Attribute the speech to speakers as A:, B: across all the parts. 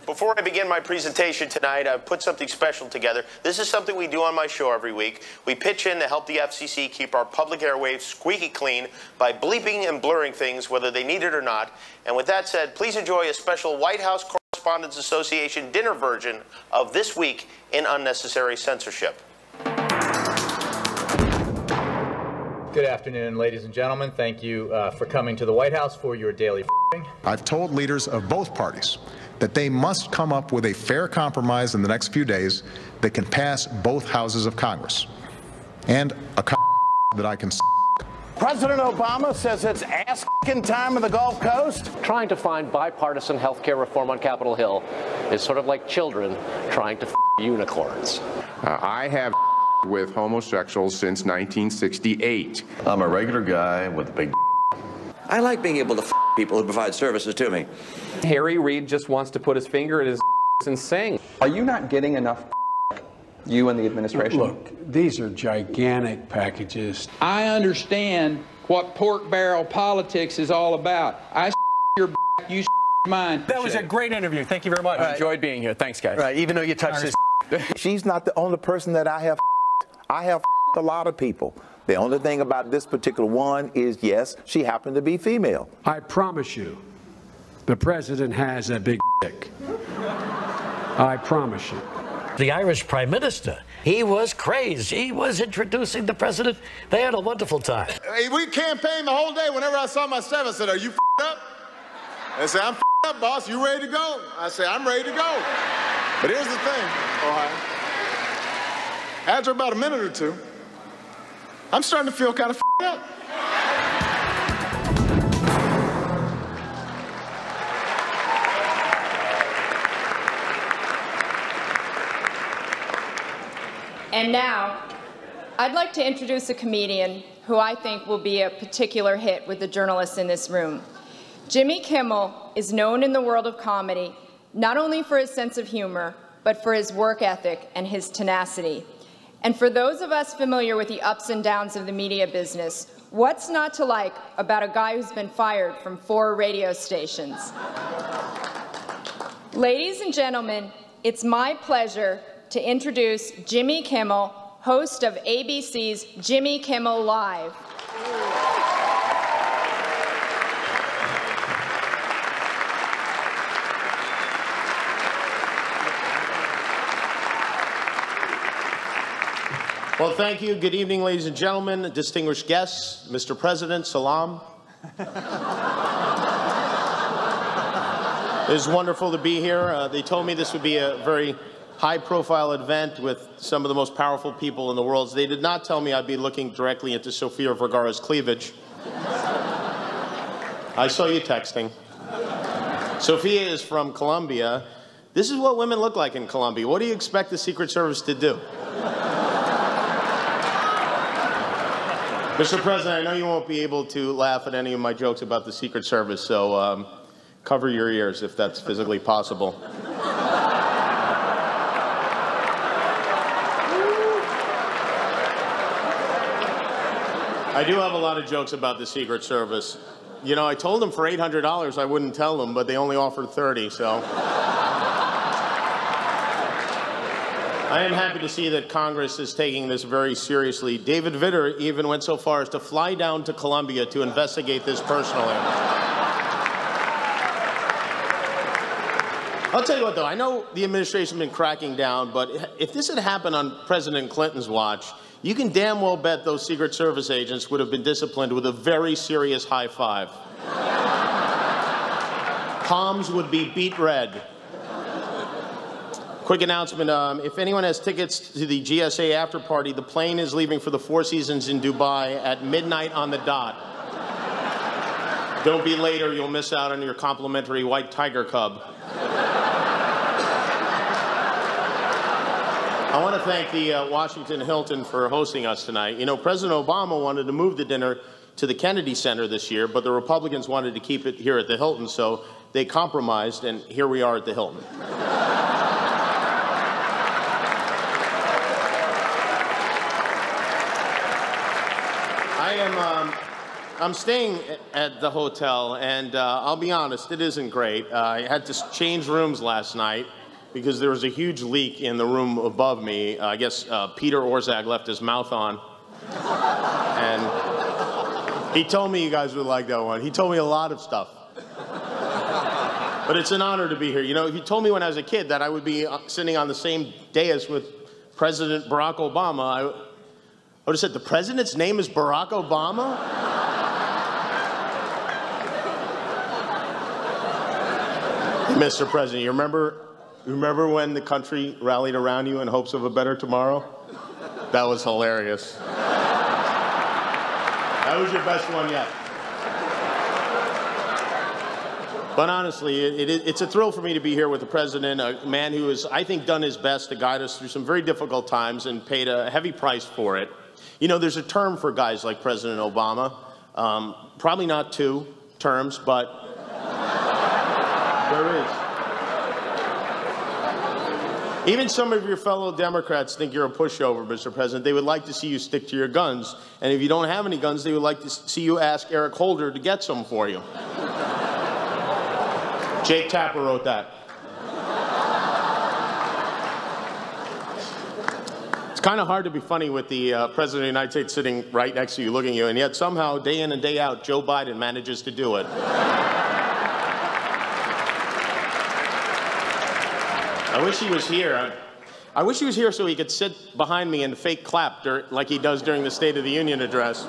A: Before I begin my presentation tonight, I've put something special together. This is something we do on my show every week. We pitch in to help the FCC keep our public airwaves squeaky clean by bleeping and blurring things, whether they need it or not. And with that said, please enjoy a special White House Correspondents Association dinner version of This Week in Unnecessary Censorship.
B: Good afternoon, ladies and gentlemen. Thank you for coming to the White House for your daily f***ing.
C: I've told leaders of both parties that they must come up with a fair compromise in the next few days that can pass both houses of Congress, and a that I can.
D: President Obama says it's ass-f***ing time in the Gulf Coast.
E: Trying to find bipartisan health care reform on Capitol Hill is sort of like children trying to f*** unicorns.
F: I have with homosexuals since 1968.
G: I'm a regular guy with a big.
H: I like being able to f*** people who provide services to me.
I: Harry Reid just wants to put his finger in his and sing.
J: Are you not getting enough, you and the administration?
K: Look, these are gigantic packages.
L: I understand what pork barrel politics is all about. I your you mine.
M: That was a great interview. Thank you very much.
I: I enjoyed being here. Thanks, guys.
M: Right, even though you touched his.
N: She's not the only person that I have. I have a lot of people. The only thing about this particular one is, yes, she happened to be female.
K: I promise you, the president has a big dick. I promise you.
O: The Irish Prime Minister, he was crazed. He was introducing the president. They had a wonderful time.
P: Hey, we campaigned the whole day. Whenever I saw my staff, I said, "Are you up?" They said, "I'm up, boss. You ready to go?" I said, "I'm ready to go." But here's the thing, Ohio. After about a minute or two, I'm starting to feel kind of up.
Q: And now, I'd like to introduce a comedian who I think will be a particular hit with the journalists in this room. Jimmy Kimmel is known in the world of comedy not only for his sense of humor, but for his work ethic and his tenacity. And for those of us familiar with the ups and downs of the media business, what's not to like about a guy who's been fired from 4 radio stations? Ladies and gentlemen, it's my pleasure to introduce Jimmy Kimmel, host of ABC's Jimmy Kimmel Live.
A: Well, thank you. Good evening, ladies and gentlemen, distinguished guests, Mr. President, salam. It is wonderful to be here. They told me this would be a very high-profile event with some of the most powerful people in the world. They did not tell me I'd be looking directly into Sofia Vergara's cleavage. I saw you texting. Sofia is from Colombia. This is what women look like in Colombia. What do you expect the Secret Service to do? Mr. President, I know you won't be able to laugh at any of my jokes about the Secret Service, so cover your ears if that's physically possible. I do have a lot of jokes about the Secret Service. You know, I told them for $800 I wouldn't tell them, but they only offered $30, so. I am happy to see that Congress is taking this very seriously. David Vitter even went so far as to fly down to Colombia to investigate this personally. I'll tell you what, though, I know the administration has been cracking down, but if this had happened on President Clinton's watch, you can damn well bet those Secret Service agents would have been disciplined with a very serious high five. Palms would be beet red. Quick announcement, if anyone has tickets to the GSA after party, the plane is leaving for the Four Seasons in Dubai at midnight on the dot. Don't be late or you'll miss out on your complimentary white tiger cub. I want to thank the Washington Hilton for hosting us tonight. You know, President Obama wanted to move the dinner to the Kennedy Center this year, but the Republicans wanted to keep it here at the Hilton, so they compromised, and here we are at the Hilton. I'm staying at the hotel, and I'll be honest, it isn't great. I had to change rooms last night because there was a huge leak in the room above me. I guess Peter Orszag left his mouth on. And he told me you guys would like that one. He told me a lot of stuff. But it's an honor to be here. You know, if you told me when I was a kid that I would be sitting on the same dais with President Barack Obama, I would have said, the president's name is Barack Obama? Mr. President, you remember when the country rallied around you in hopes of a better tomorrow? That was hilarious. That was your best one yet. But honestly, it's a thrill for me to be here with the president, a man who has, I think, done his best to guide us through some very difficult times and paid a heavy price for it. You know, there's a term for guys like President Obama. Probably not 2 terms, but there is. Even some of your fellow Democrats think you're a pushover, Mr. President. They would like to see you stick to your guns. And if you don't have any guns, they would like to see you ask Eric Holder to get some for you. Jake Tapper wrote that. It's kind of hard to be funny with the President of the United States sitting right next to you, looking at you, and yet somehow, day in and day out, Joe Biden manages to do it. I wish he was here. I wish he was here so he could sit behind me and fake clap like he does during the State of the Union address.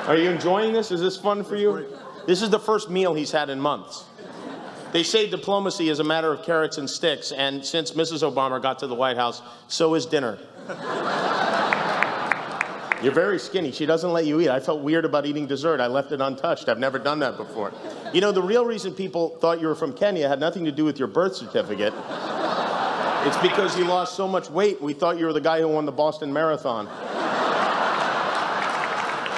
A: Are you enjoying this? Is this fun for you? This is the first meal he's had in months. They say diplomacy is a matter of carrots and sticks, and since Mrs. Obama got to the White House, so is dinner. You're very skinny. She doesn't let you eat. I felt weird about eating dessert. I left it untouched. I've never done that before. You know, the real reason people thought you were from Kenya had nothing to do with your birth certificate. It's because you lost so much weight, we thought you were the guy who won the Boston Marathon.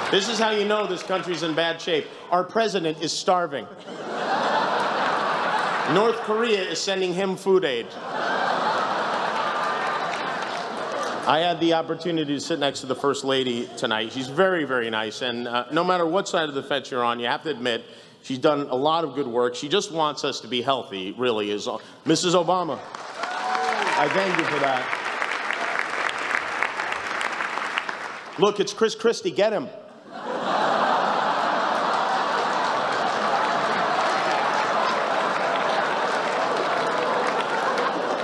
A: This is how you know this country's in bad shape. Our president is starving. North Korea is sending him food aid. I had the opportunity to sit next to the First Lady tonight. She's very, very nice, and no matter what side of the fence you're on, you have to admit, she's done a lot of good work. She just wants us to be healthy, really, is all. Mrs. Obama, I thank you for that. Look, it's Chris Christie, get him.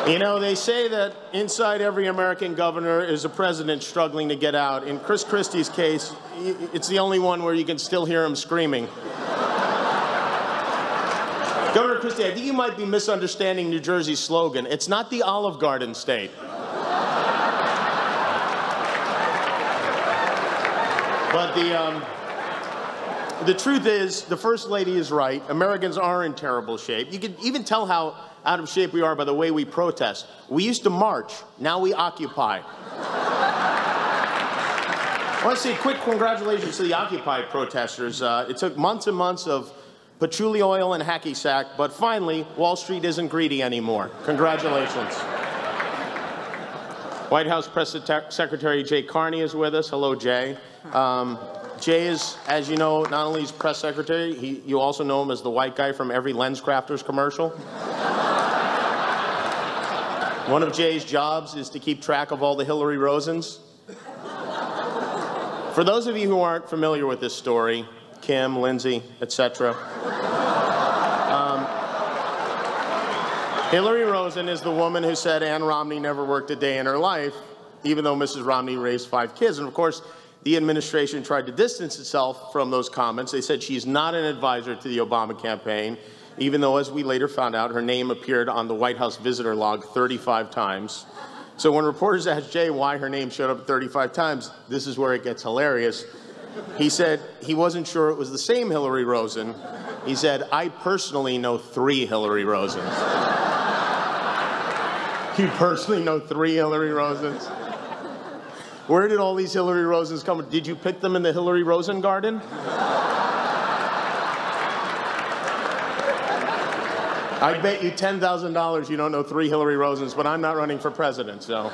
A: You know, they say that inside every American governor is a president struggling to get out. In Chris Christie's case, it's the only one where you can still hear him screaming. Governor Christie, I think you might be misunderstanding New Jersey's slogan. It's not the Olive Garden state. But the truth is, the First Lady is right. Americans are in terrible shape. You can even tell how out of shape we are by the way we protest. We used to march, now we occupy. I want to say a quick congratulations to the Occupy protesters. It took months and months of patchouli oil and hacky sack, but finally, Wall Street isn't greedy anymore. Congratulations. White House Press Secretary Jay Carney is with us. Hello, Jay. Jay is, as you know, not only his press secretary, you also know him as the white guy from every LensCrafters commercial. One of Jay's jobs is to keep track of all the Hillary Rosens. For those of you who aren't familiar with this story, Kim, Lindsay, etc., Hillary Rosen is the woman who said Ann Romney never worked a day in her life, even though Mrs. Romney raised 5 kids. And of course, the administration tried to distance itself from those comments. They said she's not an advisor to the Obama campaign, even though, as we later found out, her name appeared on the White House visitor log 35 times. So when reporters asked Jay why her name showed up 35 times, this is where it gets hilarious. He said he wasn't sure it was the same Hillary Rosen. He said, I personally know 3 Hillary Rosens. You personally know 3 Hillary Rosens? Where did all these Hillary Rosens come? Did you pick them in the Hillary Rosen garden? I bet you $10,000 you don't know 3 Hillary Rosens, but I'm not running for president, so.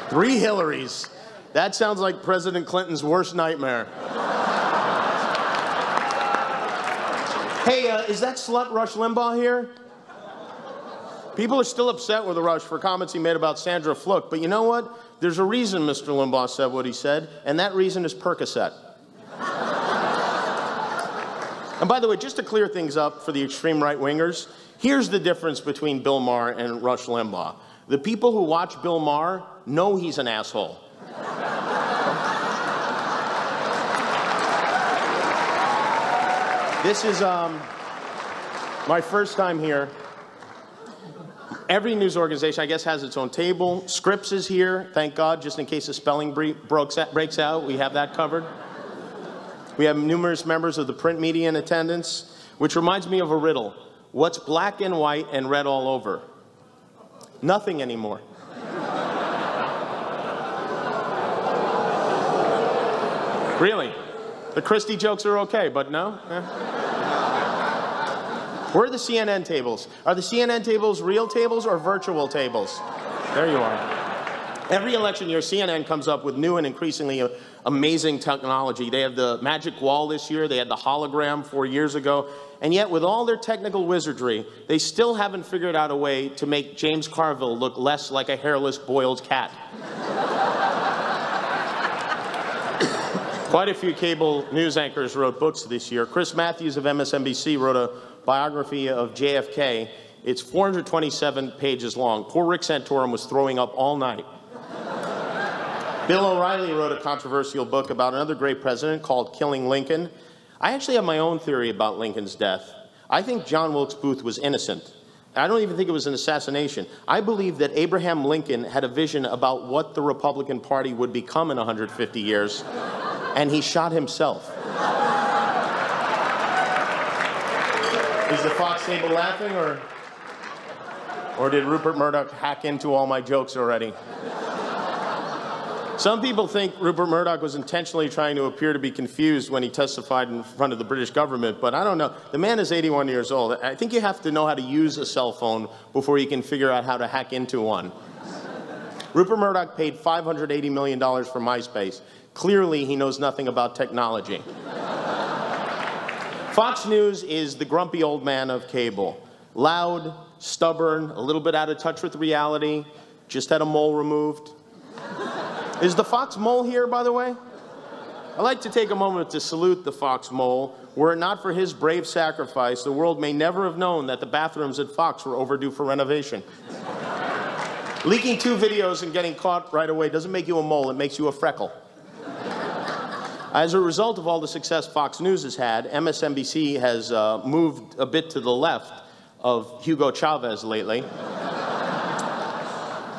A: 3 Hillarys. That sounds like President Clinton's worst nightmare. Hey, is that slut Rush Limbaugh here? People are still upset with Rush for comments he made about Sandra Fluke, but you know what? There's a reason Mr. Limbaugh said what he said, and that reason is Percocet. And by the way, just to clear things up for the extreme right-wingers, here's the difference between Bill Maher and Rush Limbaugh. The people who watch Bill Maher know he's an asshole. This is my first time here. Every news organization, I guess, has its own table. Scripps is here, thank God, just in case a spelling breaks out. We have that covered. We have numerous members of the print media in attendance, which reminds me of a riddle. What's black and white and red all over? Nothing anymore. Really? The Christie jokes are okay, but no? Where are the CNN tables? Are the CNN tables real tables or virtual tables? There you are. Every election year, CNN comes up with new and increasingly amazing technology. They have the magic wall this year. They had the hologram 4 years ago. And yet, with all their technical wizardry, they still haven't figured out a way to make James Carville look less like a hairless, boiled cat. Quite a few cable news anchors wrote books this year. Chris Matthews of MSNBC wrote a biography of JFK. It's 427 pages long. Poor Rick Santorum was throwing up all night. Bill O'Reilly wrote a controversial book about another great president called Killing Lincoln. I actually have my own theory about Lincoln's death. I think John Wilkes Booth was innocent. I don't even think it was an assassination. I believe that Abraham Lincoln had a vision about what the Republican Party would become in 150 years, and he shot himself. Is the Fox table laughing, or did Rupert Murdoch hack into all my jokes already? Some people think Rupert Murdoch was intentionally trying to appear to be confused when he testified in front of the British government, but I don't know. The man is 81 years old. I think you have to know how to use a cell phone before you can figure out how to hack into one. Rupert Murdoch paid $580 million for MySpace. Clearly, he knows nothing about technology. Fox News is the grumpy old man of cable. Loud, stubborn, a little bit out of touch with reality, just had a mole removed. Is the Fox mole here, by the way? I'd like to take a moment to salute the Fox mole. Were it not for his brave sacrifice, the world may never have known that the bathrooms at Fox were overdue for renovation. Leaking 2 videos and getting caught right away doesn't make you a mole, it makes you a freckle. As a result of all the success Fox News has had, MSNBC has moved a bit to the left of Hugo Chavez lately.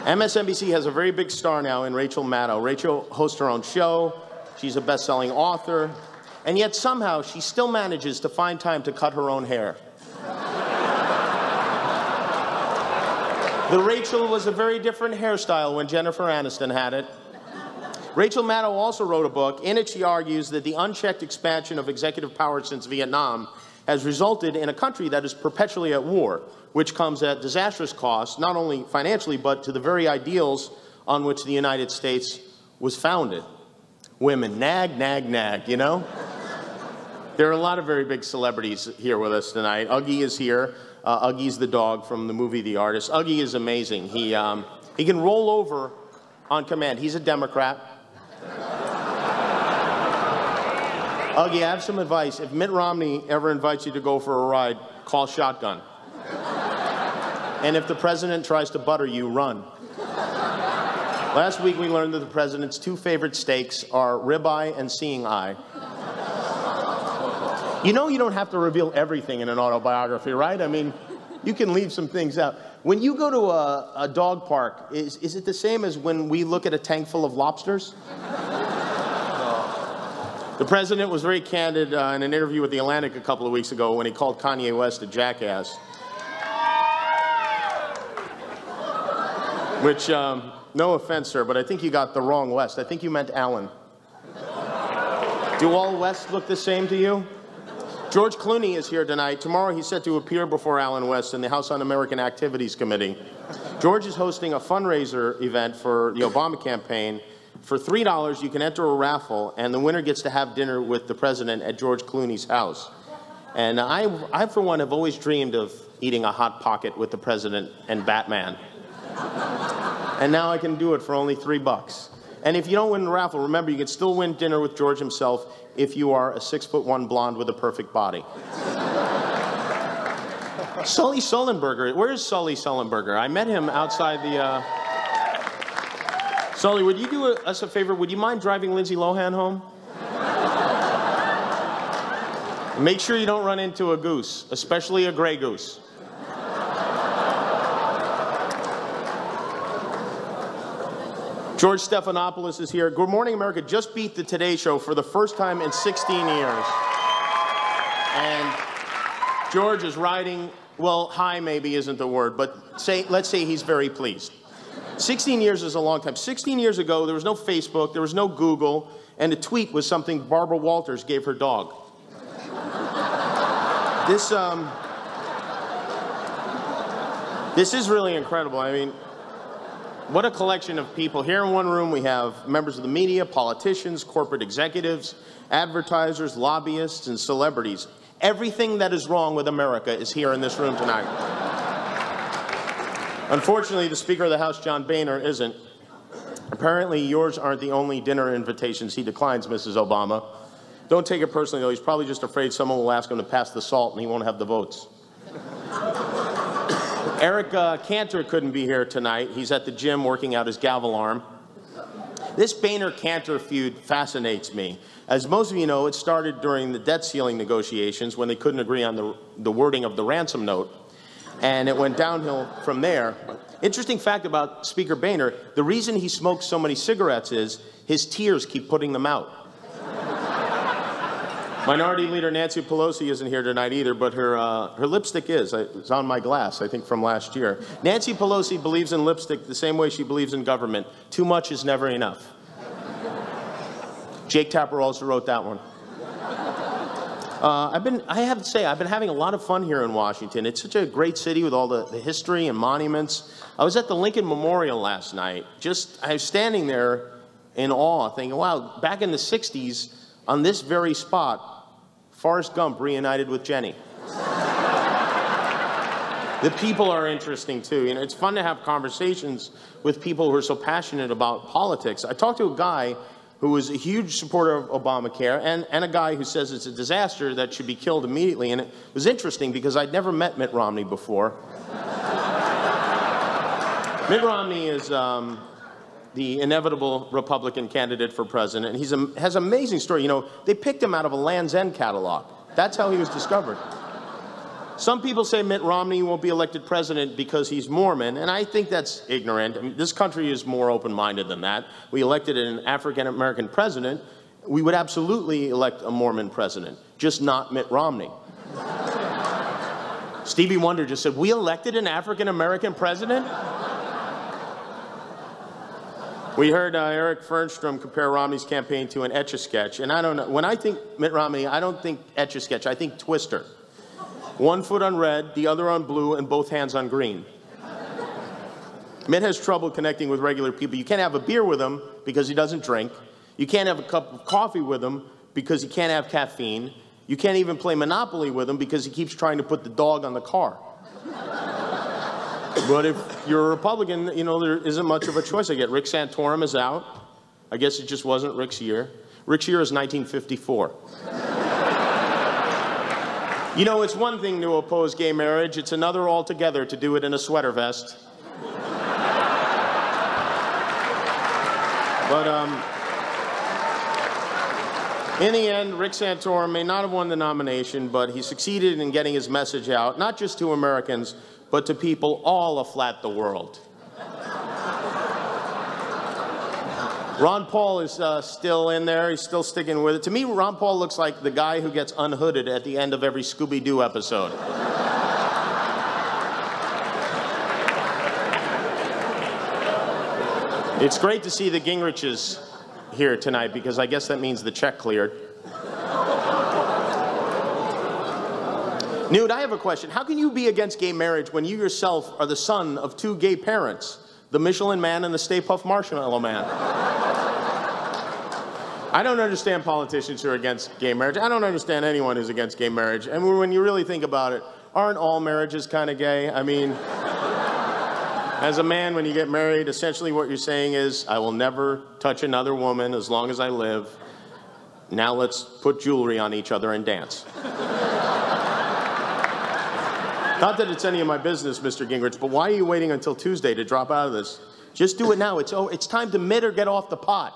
A: MSNBC has a very big star now in Rachel Maddow. Rachel hosts her own show. She's a best-selling author. And yet somehow she still manages to find time to cut her own hair. The Rachel was a very different hairstyle when Jennifer Aniston had it. Rachel Maddow also wrote a book. In it, she argues that the unchecked expansion of executive power since Vietnam has resulted in a country that is perpetually at war, which comes at disastrous cost, not only financially, but to the very ideals on which the United States was founded. Women, nag, nag, nag, you know? There are a lot of very big celebrities here with us tonight. Uggy is here. Uggy's the dog from the movie The Artist. Uggy is amazing. He can roll over on command. He's a Democrat. Uggy, I have some advice. If Mitt Romney ever invites you to go for a ride, call shotgun. And if the president tries to butter you, run. Last week we learned that the president's 2 favorite steaks are ribeye and seeing eye. You know you don't have to reveal everything in an autobiography, right? I mean, you can leave some things out. When you go to a dog park, is it the same as when we look at a tank full of lobsters? The president was very candid in an interview with The Atlantic a couple of weeks ago when he called Kanye West a jackass. Which, no offense, sir, but I think you got the wrong West. I think you meant Alan. Do all Wests look the same to you? George Clooney is here tonight. Tomorrow he's set to appear before Alan West in the House Un-American Activities Committee. George is hosting a fundraiser event for the Obama campaign For $3, you can enter a raffle, and the winner gets to have dinner with the president at George Clooney's house. And I, for one, have always dreamed of eating a Hot Pocket with the president and Batman. And now I can do it for only $3. And if you don't win the raffle, remember, you can still win dinner with George himself if you are a 6'1" blonde with a perfect body. Sully Sullenberger. Where's Sully Sullenberger? I met him outside the... Sully, would you do us a favor? Would you mind driving Lindsay Lohan home? Make sure you don't run into a goose, especially a gray goose. George Stephanopoulos is here. Good Morning America just beat the Today Show for the first time in 16 years. And George is riding, well, high maybe isn't the word, but let's say he's very pleased. 16 years is a long time. 16 years ago, there was no Facebook, there was no Google, and a tweet was something Barbara Walters gave her dog. This is really incredible. I mean, what a collection of people. Here in one room we have members of the media, politicians, corporate executives, advertisers, lobbyists, and celebrities. Everything that is wrong with America is here in this room tonight. Unfortunately, the Speaker of the House, John Boehner, isn't. Apparently, yours aren't the only dinner invitations he declines, Mrs. Obama. Don't take it personally, though. He's probably just afraid someone will ask him to pass the salt and he won't have the votes. Eric Cantor couldn't be here tonight. He's at the gym working out his gavel arm. This Boehner-Cantor feud fascinates me. As most of you know, it started during the debt ceiling negotiations when they couldn't agree on the wording of the ransom note. And it went downhill from there. Interesting fact about Speaker Boehner, the reason he smokes so many cigarettes is his tears keep putting them out. Minority Leader Nancy Pelosi isn't here tonight either, but her lipstick is. It's on my glass, I think, from last year. Nancy Pelosi believes in lipstick the same way she believes in government. Too much is never enough. Jake Tapper also wrote that one. I have to say, I've been having a lot of fun here in Washington. It's such a great city with all the history and monuments. I was at the Lincoln Memorial last night. I was standing there in awe, thinking, wow, back in the 60s, on this very spot, Forrest Gump reunited with Jenny. The people are interesting, too. You know, it's fun to have conversations with people who are so passionate about politics. I talked to a guy who was a huge supporter of Obamacare, and a guy who says it's a disaster that should be killed immediately. And it was interesting because I'd never met Mitt Romney before. Mitt Romney is the inevitable Republican candidate for president. He has an amazing story. You know, they picked him out of a Land's End catalog. That's how he was discovered. Some people say Mitt Romney won't be elected president because he's Mormon, and I think that's ignorant. I mean, this country is more open-minded than that. We elected an African-American president. We would absolutely elect a Mormon president, just not Mitt Romney. Stevie Wonder just said, "We elected an African-American president?" We heard Eric Fernstrom compare Romney's campaign to an Etch-a-Sketch, and I don't know. When I think Mitt Romney, I don't think Etch-a-Sketch, I think Twister. One foot on red, the other on blue, and both hands on green. Mitt has trouble connecting with regular people. You can't have a beer with him because he doesn't drink. You can't have a cup of coffee with him because he can't have caffeine. You can't even play Monopoly with him because he keeps trying to put the dog on the car. But if you're a Republican, you know, there isn't much of a choice. I get Rick Santorum is out. I guess it just wasn't Rick's year. Rick's year is 1954. You know, it's one thing to oppose gay marriage. It's another altogether to do it in a sweater vest. But in the end, Rick Santorum may not have won the nomination, but he succeeded in getting his message out, not just to Americans, but to people all aflat the world. Ron Paul is still in there. He's still sticking with it. To me, Ron Paul looks like the guy who gets unhooded at the end of every Scooby-Doo episode. It's great to see the Gingriches here tonight because I guess that means the check cleared. Newt, I have a question. How can you be against gay marriage when you yourself are the son of two gay parents, the Michelin Man and the Stay Puft Marshmallow Man? I don't understand politicians who are against gay marriage. I don't understand anyone who's against gay marriage. And when you really think about it, aren't all marriages kind of gay? I mean, as a man, when you get married, essentially what you're saying is, I will never touch another woman as long as I live. Now let's put jewelry on each other and dance. Not that it's any of my business, Mr. Gingrich, but why are you waiting until Tuesday to drop out of this? Just do it now. It's time to mid or get off the pot.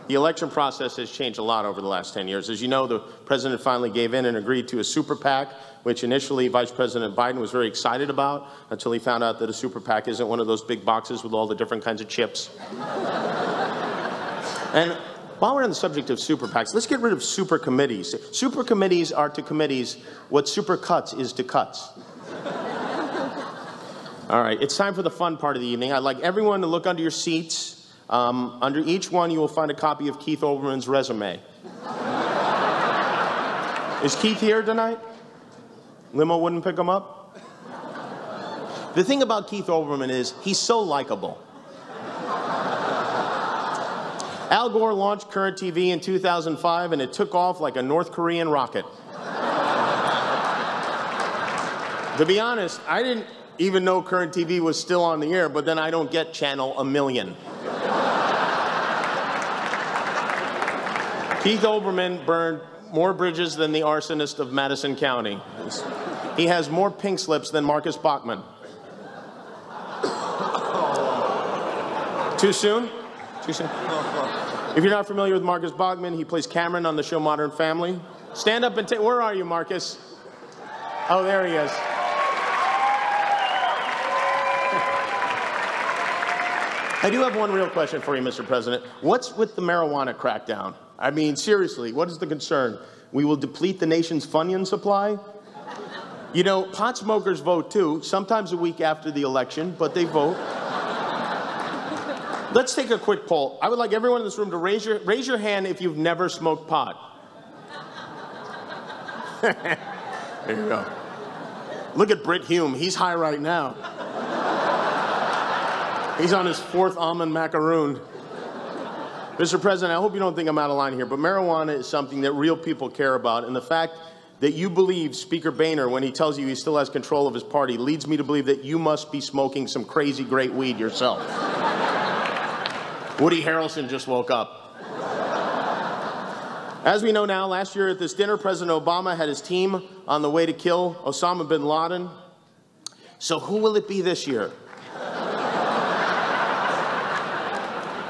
A: The election process has changed a lot over the last 10 years. As you know, the president finally gave in and agreed to a super PAC, which initially Vice President Biden was very excited about until he found out that a super PAC isn't one of those big boxes with all the different kinds of chips. And while we're on the subject of super PACs, let's get rid of super committees. Super committees are to committees what super cuts is to cuts. All right, it's time for the fun part of the evening. I'd like everyone to look under your seats. Under each one, you will find a copy of Keith Olbermann's resume. Is Keith here tonight? Limo wouldn't pick him up? The thing about Keith Olbermann is he's so likable. Al Gore launched Current TV in 2005, and it took off like a North Korean rocket. To be honest, I didn't even know Current TV was still on the air, but then I don't get channel a million. Keith Olbermann burned more bridges than the arsonist of Madison County. He has more pink slips than Marcus Bachmann. Too soon? Too soon? If you're not familiar with Marcus Bachmann, he plays Cameron on the show Modern Family. Stand up and take, where are you, Marcus? Oh, there he is. I do have one real question for you, Mr. President. What's with the marijuana crackdown? I mean, seriously, what is the concern? We will deplete the nation's Funyun supply? You know, pot smokers vote too, sometimes a week after the election, but they vote. Let's take a quick poll. I would like everyone in this room to raise your hand if you've never smoked pot. There you go. Look at Britt Hume. He's high right now. He's on his 4th almond macaroon. Mr. President, I hope you don't think I'm out of line here, but marijuana is something that real people care about, and the fact that you believe Speaker Boehner, when he tells you he still has control of his party, leads me to believe that you must be smoking some crazy great weed yourself. Woody Harrelson just woke up. As we know now, last year at this dinner, President Obama had his team on the way to kill Osama bin Laden. So who will it be this year?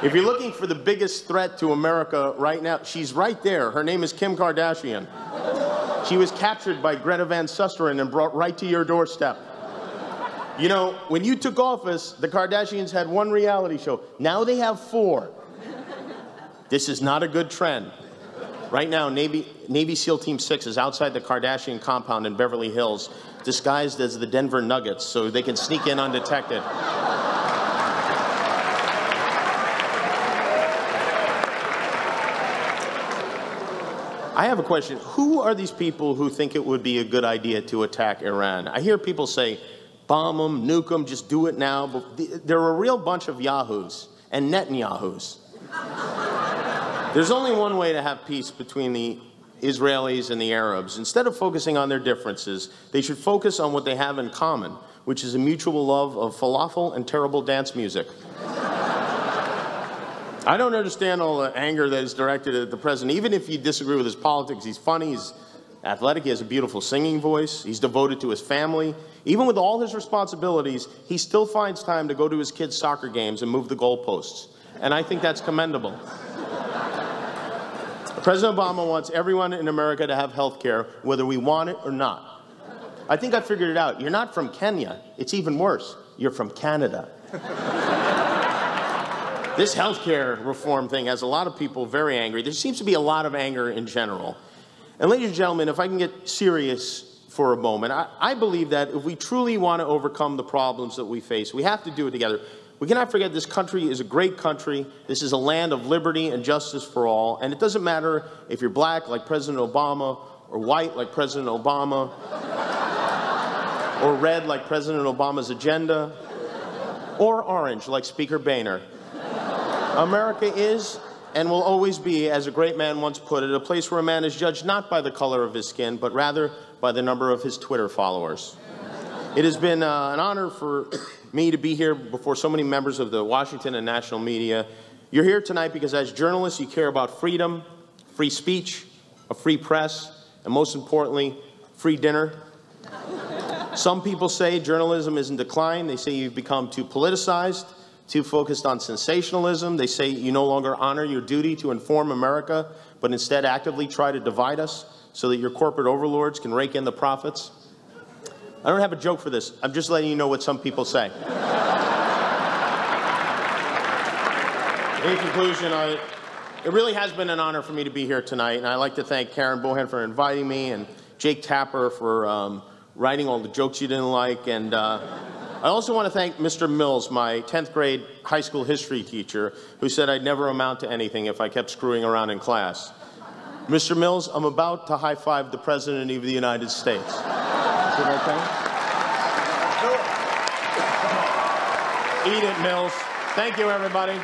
A: If you're looking for the biggest threat to America right now, she's right there. Her name is Kim Kardashian. She was captured by Greta Van Susteren and brought right to your doorstep. You know, when you took office, the Kardashians had 1 reality show. Now they have 4. This is not a good trend. Right now, Navy SEAL Team 6 is outside the Kardashian compound in Beverly Hills, disguised as the Denver Nuggets, so they can sneak in undetected. I have a question. Who are these people who think it would be a good idea to attack Iran? I hear people say, bomb them, nuke them, just do it now. But they're a real bunch of yahoos and Netanyahus. There's only one way to have peace between the Israelis and the Arabs. Instead of focusing on their differences, they should focus on what they have in common, which is a mutual love of falafel and terrible dance music. I don't understand all the anger that is directed at the president. Even if you disagree with his politics, he's funny, he's athletic, he has a beautiful singing voice, he's devoted to his family. Even with all his responsibilities, he still finds time to go to his kids' soccer games and move the goalposts. And I think that's commendable. President Obama wants everyone in America to have health care, whether we want it or not. I think I figured it out. You're not from Kenya. It's even worse. You're from Canada. This healthcare reform thing has a lot of people very angry. There seems to be a lot of anger in general. And ladies and gentlemen, if I can get serious for a moment, I believe that if we truly want to overcome the problems that we face, we have to do it together. We cannot forget this country is a great country. This is a land of liberty and justice for all. And it doesn't matter if you're black like President Obama, or white like President Obama, or red like President Obama's agenda, or orange like Speaker Boehner. America is and will always be, as a great man once put it, a place where a man is judged not by the color of his skin, but rather by the number of his Twitter followers. It has been an honor for me to be here before so many members of the Washington and national media. You're here tonight because as journalists, you care about freedom, free speech, a free press, and most importantly, free dinner. Some people say journalism is in decline. They say you've become too politicized, too focused on sensationalism. They say you no longer honor your duty to inform America, but instead actively try to divide us so that your corporate overlords can rake in the profits. I don't have a joke for this. I'm just letting you know what some people say. In conclusion, it really has been an honor for me to be here tonight, and I'd like to thank Karen Bohan for inviting me, and Jake Tapper for writing all the jokes you didn't like, and I also want to thank Mr. Mills, my 10th grade high school history teacher, who said I'd never amount to anything if I kept screwing around in class. Mr. Mills, I'm about to high-five the President of the United States. Is it okay? Eat it, Mills. Thank you, everybody.